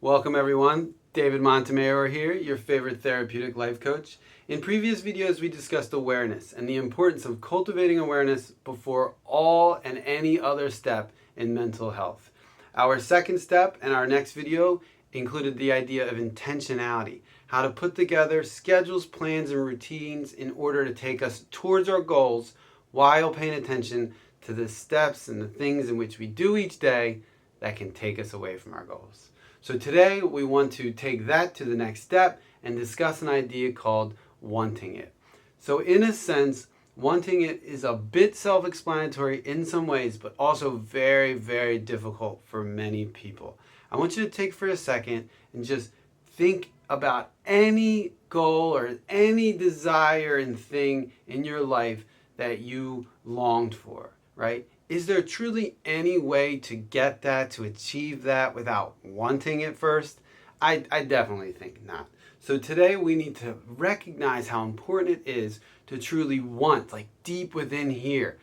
Welcome everyone, David Montemayor here, your favorite therapeutic life coach. In previous videos we discussed awareness and the importance of cultivating awareness before all and any other step in mental health. Our second step and our next video included the idea of intentionality, how to put together schedules, plans, and routines in order to take us towards our goals while paying attention to the steps and the things in which we do each day that can take us away from our goals. So today we want to take that to the next step and discuss an idea called wanting it. So in a sense, wanting it is a bit self-explanatory in some ways, but also very, very difficult for many people. I want you to take for a second and just think about any goal or any desire and thing in your life that you longed for, right? Is there truly any way to get that, to achieve that without wanting it first? I definitely think not. So today we need to recognize how important it is to truly want, like deep within here.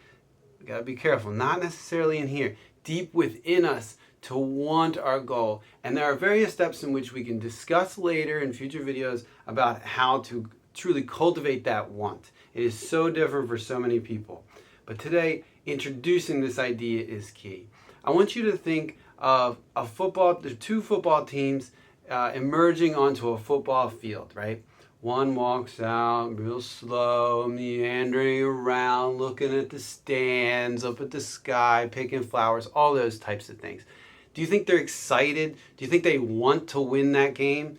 We gotta be careful, not necessarily in here, deep within us to want our goal. And there are various steps in which we can discuss later in future videos about how to truly cultivate that want. It is so different for so many people. But today, introducing this idea is key. I want you to think of the two football teams emerging onto a football field, right? One walks out real slow, meandering around, looking at the stands, up at the sky, picking flowers, all those types of things. Do you think they're excited? Do you think they want to win that game?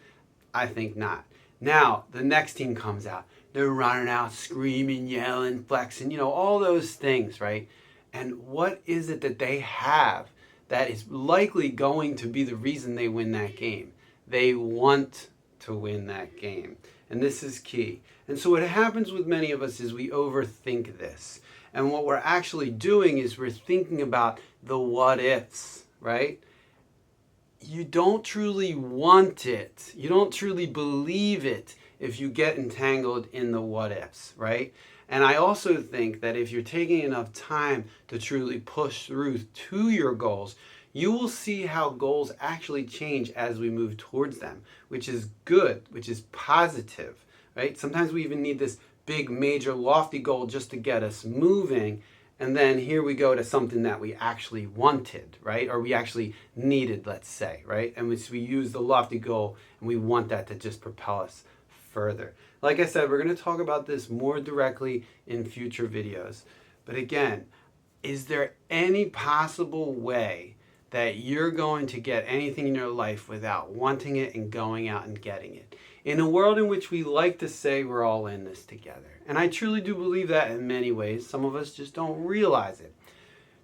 I think not. Now, the next team comes out. They're running out, screaming, yelling, flexing, all those things, right? And what is it that they have that is likely going to be the reason they win that game? They want to win that game. And this is key. And so what happens with many of us is we overthink this. And what we're actually doing is we're thinking about the what ifs, right? You don't truly want it. You don't truly believe it if you get entangled in the what ifs, right? And I also think that if you're taking enough time to truly push through to your goals, you will see how goals actually change as we move towards them, which is good, which is positive, right? Sometimes we even need this big, major, lofty goal just to get us moving. And then here we go to something that we actually wanted, right? Or we actually needed, let's say, right? And we use the lofty goal and we want that to just propel us further. Like I said, we're going to talk about this more directly in future videos. But again, is there any possible way that you're going to get anything in your life without wanting it and going out and getting it? In a world in which we like to say we're all in this together. And I truly do believe that in many ways. Some of us just don't realize it.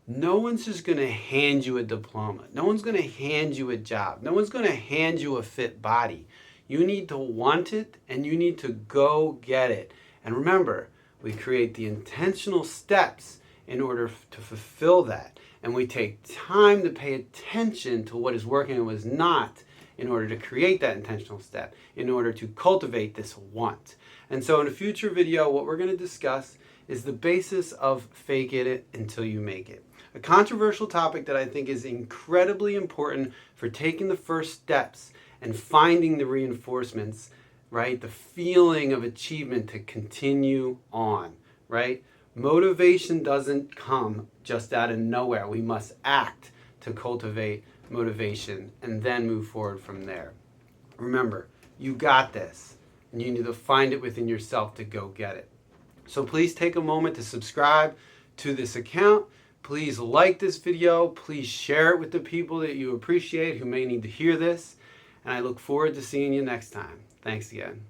No one's just going to hand you a diploma. No one's going to hand you a job. No one's going to hand you a fit body. You need to want it and you need to go get it. And remember, we create the intentional steps in order to fulfill that. And we take time to pay attention to what is working and what is not in order to create that intentional step, in order to cultivate this want. And so in a future video, what we're going to discuss is the basis of fake it until you make it. A controversial topic that I think is incredibly important for taking the first steps and finding the reinforcements, right? The feeling of achievement to continue on, right? Motivation doesn't come just out of nowhere. We must act to cultivate motivation and then move forward from there. Remember, you got this, and you need to find it within yourself to go get it. So please take a moment to subscribe to this account. Please like this video. Please share it with the people that you appreciate who may need to hear this. And I look forward to seeing you next time. Thanks again.